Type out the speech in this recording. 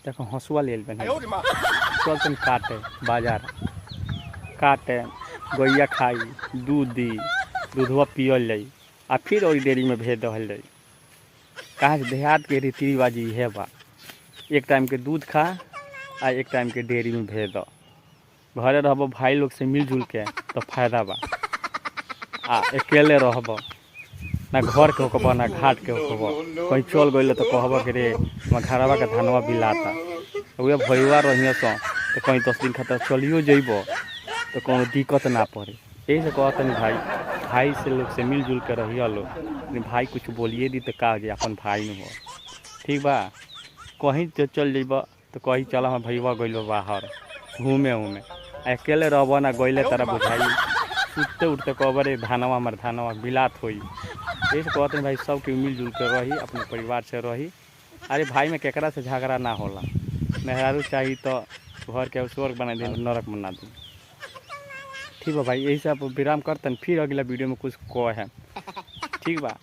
देखो हंसुआ ले बने चलते काटे बाजार काटे गैया खाई दूध दी दूधवा पियल जाई आ फिर और डेयरी में भेज दहल जाई। कहाँ से देहात के रीति रिवाज है बा, एक टाइम के दूध खा आ एक टाइम के डेयरी में भेज दो। घरे रहब भाई लोग से मिलजुल के तो फायदा बा। आ अकेले रहब ना घर के होकब ना घाट के होकब, कहीं चल गई तो कहब कि रे घरवा के धनवा बिलाता वह भैया रही सो तो कहीं 10 दिन खातर चलियो जब तो कोनो दिक्कत ना पड़े। यही से कहते नहीं भाई भाई से लोग से मिलजुल के रहिए लोग। भाई कुछ बोलिए दी तो का जे अपन भाई न हो ठीक बा। कहीं तो चल जब तो कहीं चल हम भैया गइल बाहर घूमे उमे, अकेले रहब ना गइले तारा बुझाई सुतते उठते कहब रे धानवा हमार धानवा बिलात होई। यही से कहते हैं भाई सबके मिलजुल के रही अपने परिवार से रही। अरे भाई में केकरा से झगड़ा ना होला, मेहरारू चाहिए तो घर के स्वर्ग बना दी नरक बना दी। ठीक बा भाई, यही से आप विराम करते हैं, फिर अगला वीडियो में कुछ कह है ठीक बा।